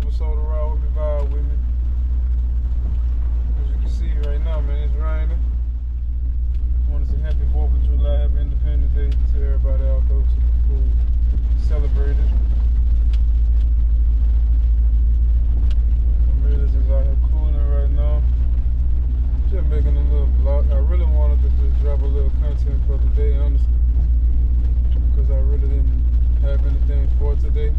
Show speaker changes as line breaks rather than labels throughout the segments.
episode of Ride With Me, Vibe With Me. As you can see right now, man, it's raining. I want to say happy 4th of July, happy Independence Day to everybody out there who celebrated. I'm really just out here cooling right now. Just making a little vlog. I really wanted to just drop a little content for today, honestly, because I really didn't have anything for today.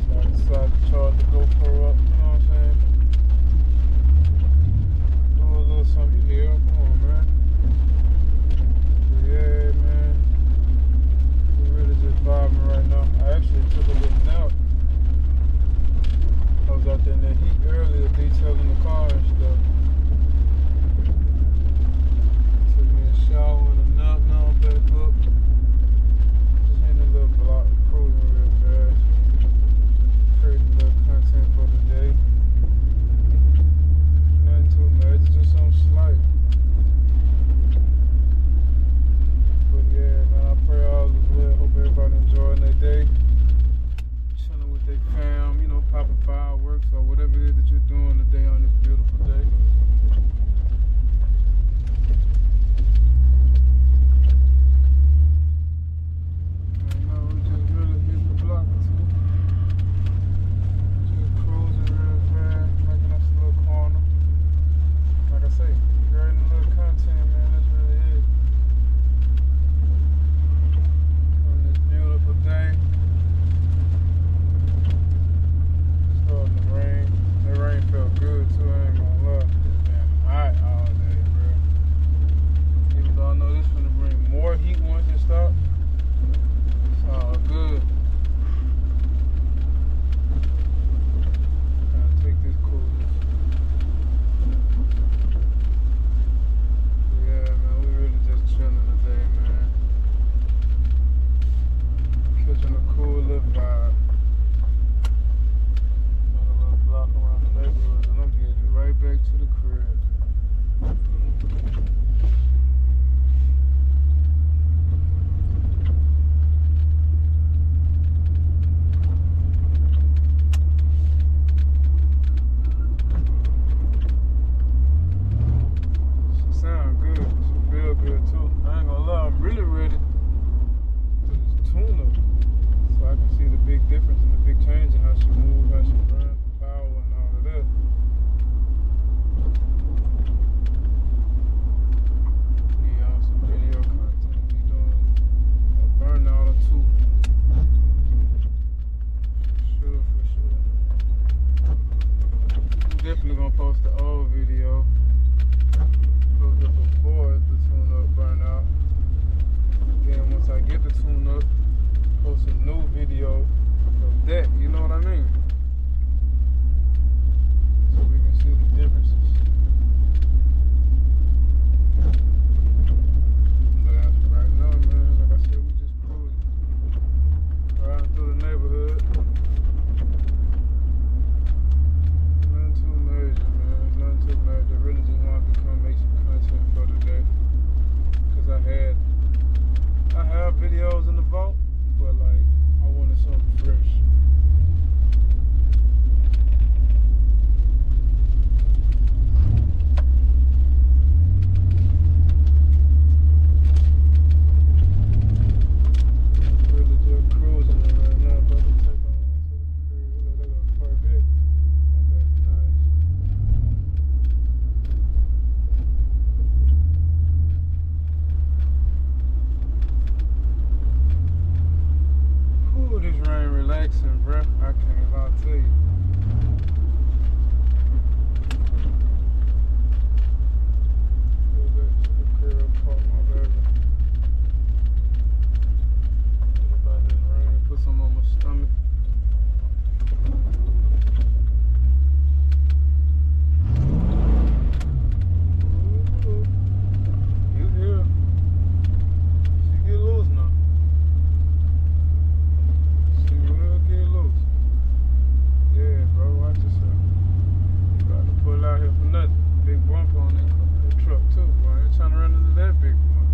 So I decided to charge the GoPro up, you know what I'm saying? Do a little something here, come on, man. So yeah, man. We're really just vibing right now. I actually took a little nap. I was out there in that heat earlier detailing the car and stuff. Took me a shower and a nap, now I'm back up. Just hitting a little block, cruising real fast. Creating a little content for the day. Nothing too much, just something slight. But yeah, man, I pray all is well. Hope everybody enjoying their day. Chilling with their fam, you know, popping fireworks or whatever it is that you're doing today on this beautiful day. I know we just really hitting the block too. Just cruising real fast, making us a little corner. Like I say, creating a little content, man, that's really it. On this beautiful day. Starting to rain. That rain felt good too, I ain't gonna lie. It's been hot all day, bro. Even though I know this gonna bring more heat once it stops, it's all good. Gotta take this coolness. Yeah, man, we really just chilling today, man. Catching a cool little vibe. Got a little block around the neighborhood, and I'm headed right back to the crib. She sound good. She feel good too. I ain't gonna lie, I'm really ready to this tune-up, so I can see the big difference and the big change in how she moves, how she runs, the power, and all of that. Be on some video content, be doing a burnout or two. For sure. I'm definitely gonna post the old video. It was up before the tune-up burnout. Then once I get the tune-up, post a new video of that, you know what I mean? So we can see the differences. But as of right now, man, like I said, we just cruising. Riding through the neighborhood. Nothing too major, man. Nothing too major. I really just wanted to come make some content for today. Because I have videos in the vault, but like, I wanted something fresh. Really just cruising right now, about to take on to the crib. Look, they got a Corvette. That baby nice. Ooh, this rain relaxing, bruh. I can't lie to you. Go back to the crib, park my baby. Get up out of this rain, put some on my stomach. Ooh, you here. She get loose now. She will get loose. Yeah, bro, watch yourself. You got to pull out here for nothing. Big bump on that truck too, boy. I ain't trying to run into that big one.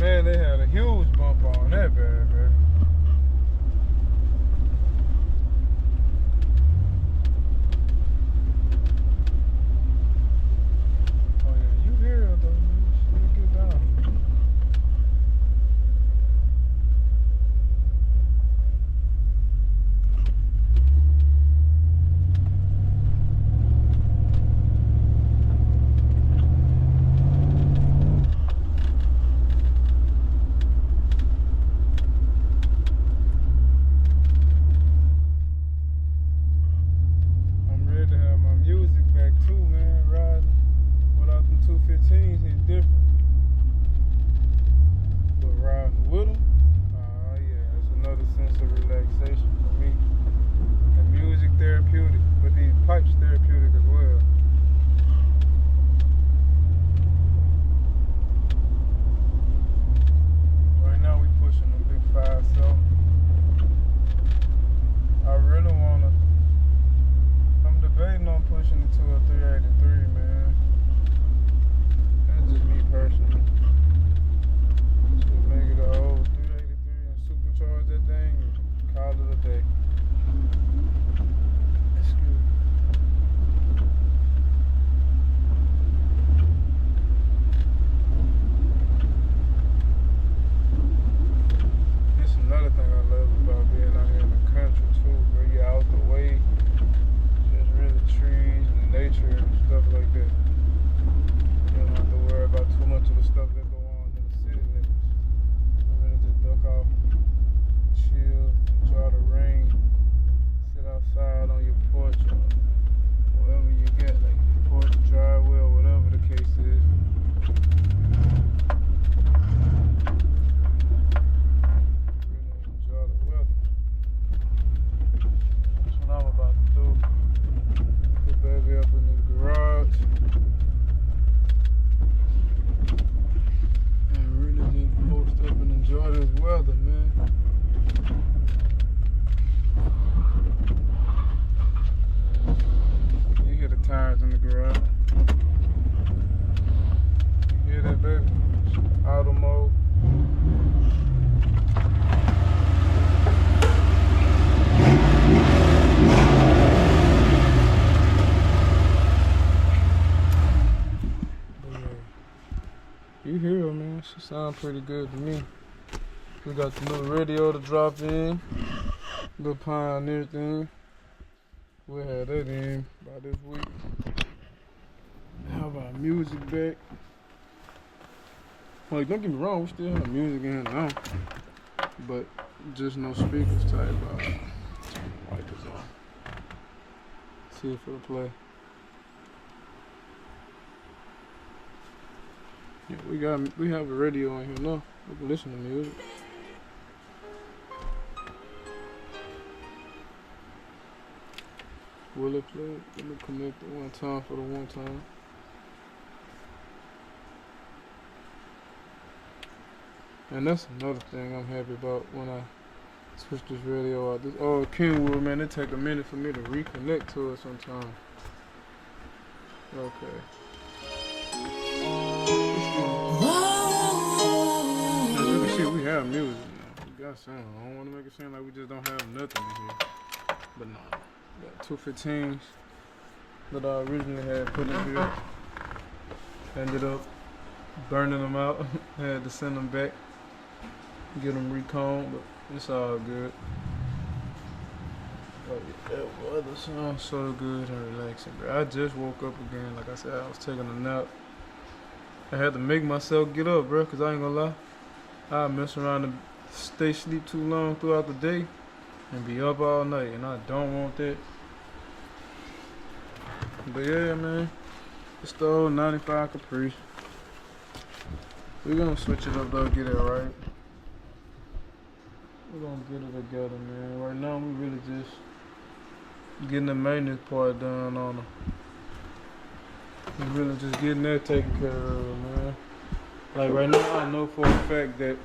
Man, they had a huge bump on that bad, baby. day. Excuse me. It's another thing I love about being out here in the country too, where you're out the way, just really trees and nature and stuff like that. You don't have to worry about too much of the stuff that go on in the city limits. You really just duck off, chill, enjoy the rain, sit outside on your porch or whatever you get, like porch, driveway, or whatever the case is. Really enjoy the weather. That's what I'm about to do. Put baby up in the garage and really just post up and enjoy this weather, man. You hear the tires in the garage. You hear that, baby? Auto mode. But yeah, you hear her, man. She sound pretty good to me. We got the new radio to drop in. Little Pioneer thing. We'll have that in by this week. How about music back? Like, don't get me wrong, we still have music in now. But just no speakers type. Wipe this off. See if it'll play. Yeah, we have a radio in here now. We can listen to music. Will it play? Let me connect it one time for the one time. And that's another thing I'm happy about when I switch this radio out. This old Kenwood, man, it take a minute for me to reconnect to it sometimes. Okay. As you can see, we have music now. We got sound. I don't want to make it seem like we just don't have nothing in here. But no. We got 215s that I originally had put in here. Ended up burning them out. Had to send them back. Get them recombed, but it's all good. Oh yeah, that weather sounds so good and relaxing, bro. I just woke up again. Like I said, I was taking a nap. I had to make myself get up, bro, because I ain't gonna lie. I mess around and stay asleep too long throughout the day and be up all night, and I don't want that. But yeah, man, it's the old 95 Caprice. We're gonna switch it up though, get it right. We're gonna get it together, man. Right now, we really just getting the maintenance part done on her. We're really just getting that taken care of, man. Like right now, I know for a fact that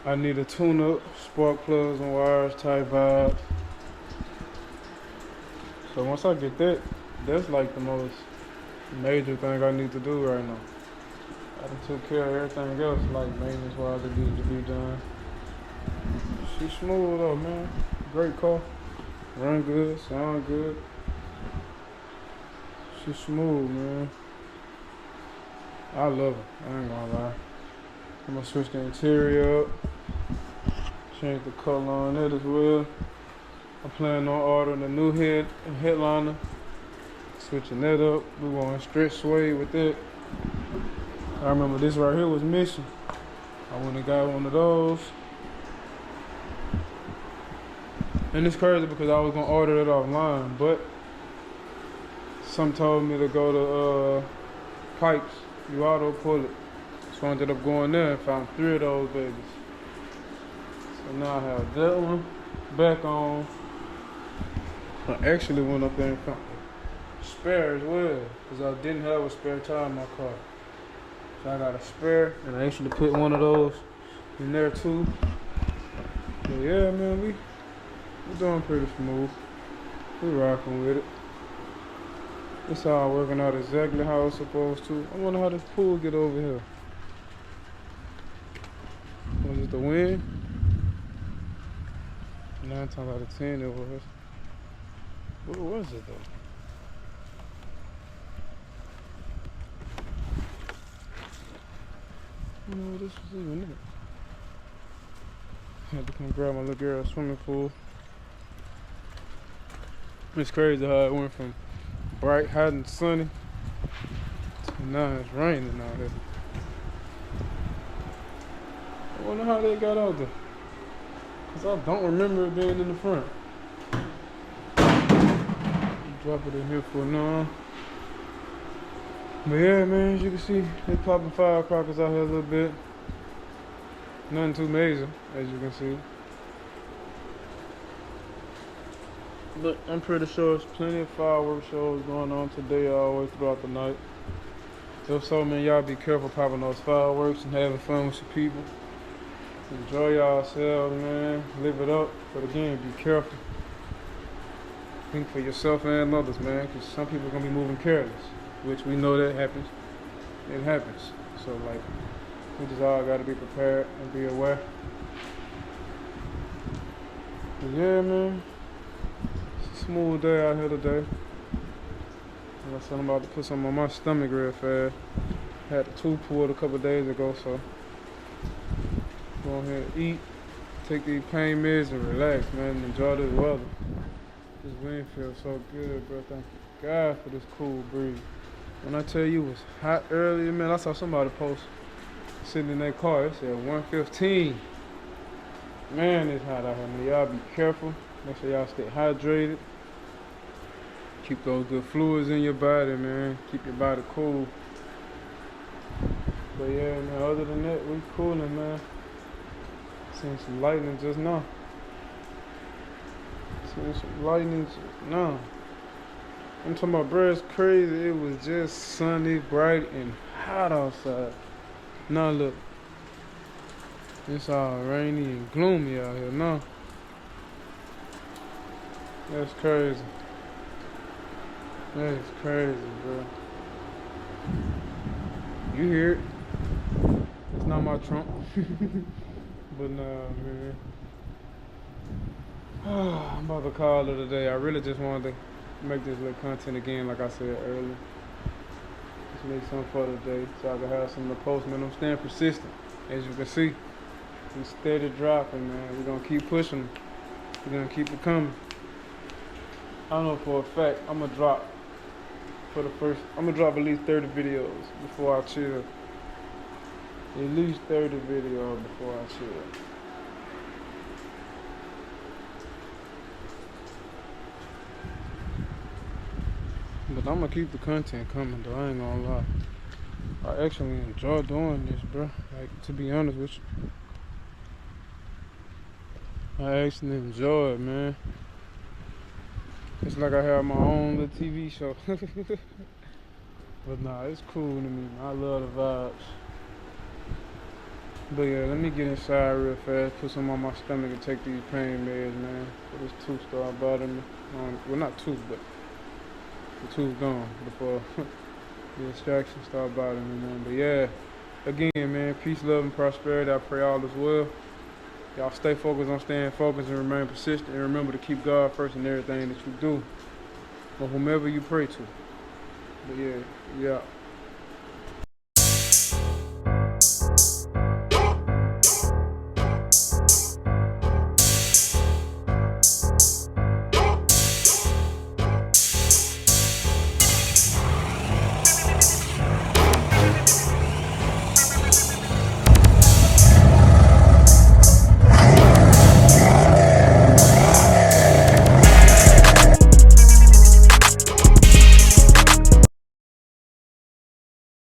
I need a tune-up, spark plugs and wires type vibe. So once I get that, that's like the most major thing I need to do right now. I done took care of everything else, like maintenance-wise, that needs to be done. She's smooth though, man. Great car. Run good, sound good. She's smooth, man. I love her, I ain't gonna lie. I'm gonna switch the interior up. Change the color on it as well. I'm planning on ordering a new headliner. Switching that up. We're going stretch suede with it. I remember this right here was missing. I went and got one of those. And it's crazy because I was gonna order it offline, but some told me to go to Pipes. You auto pull it. So I ended up going there and found 3 of those babies. So now I have that one back on. I actually went up there and found a spare as well, because I didn't have a spare tire in my car. So I got a spare, and I actually put one of those in there too. But yeah, man, we're doing pretty smooth. We're rocking with it. It's all working out exactly how it's supposed to. I wonder how this pool get over here. Was it the wind? 9 times out of 10 it was. What was it though? I don't know what this was even in. Had to come grab my little girl swimming pool. It's crazy how it went from bright, hot, and sunny to now it's raining out here. I wonder how they got out there. Cause I don't remember it being in the front. Drop it in here for now. But yeah, man, as you can see, they popping firecrackers out here a little bit. Nothing too major, as you can see. But I'm pretty sure there's plenty of fireworks shows going on today all the way throughout the night. If so, man, y'all be careful popping those fireworks and having fun with your people. Enjoy yourselves, man. Live it up. But again, be careful. Think for yourself and others, man, because some people are going to be moving careless, which we know that happens. It happens. So, like, we just all got to be prepared and be aware. But yeah, man. It's a smooth day out here today. Like I said, I'm about to put something on my stomach real fast. Had the tooth pulled a couple days ago, so go ahead and eat, take these pain meds and relax, man, and enjoy this weather. This wind feels so good, bro. Thank God for this cool breeze. When I tell you it was hot earlier, man, I saw somebody post sitting in their car. It said 115. Man, it's hot out here, man. Y'all be careful. Make sure y'all stay hydrated. Keep those good fluids in your body, man. Keep your body cool. But yeah, man, other than that, we coolin', man. Seen some lightning just now. Seen some lightning just now. I'm talking about, bro, it's crazy. It was just sunny, bright, and hot outside. Now look, it's all rainy and gloomy out here now. That's crazy. That is crazy, bro. You hear it. It's not my trunk. But nah, man. I'm about to call it a day. I really just wanted to make this little content again, like I said earlier. Just make something for the day so I can have something to post, man. I'm staying persistent. As you can see, we steady dropping, man. We're gonna keep pushing. We're gonna keep it coming. I know for a fact I'm gonna drop at least 30 videos before I chill. At least 30 videos before I chill. But I'm gonna keep the content coming though, I ain't gonna lie. I actually enjoy doing this, bro. Like, to be honest with you. I actually enjoy it, man. It's like I have my own little TV show. But nah, it's cool to me. I love the vibes. But yeah, let me get inside real fast, put some on my stomach and take these pain meds, man. So this tooth started bothering me. Well, not tooth, but the tooth gone before the distraction started bothering me, man. But yeah, again, man, peace, love, and prosperity. I pray all is well. Y'all stay focused on staying focused and remain persistent. And remember to keep God first in everything that you do, or whomever you pray to. But yeah.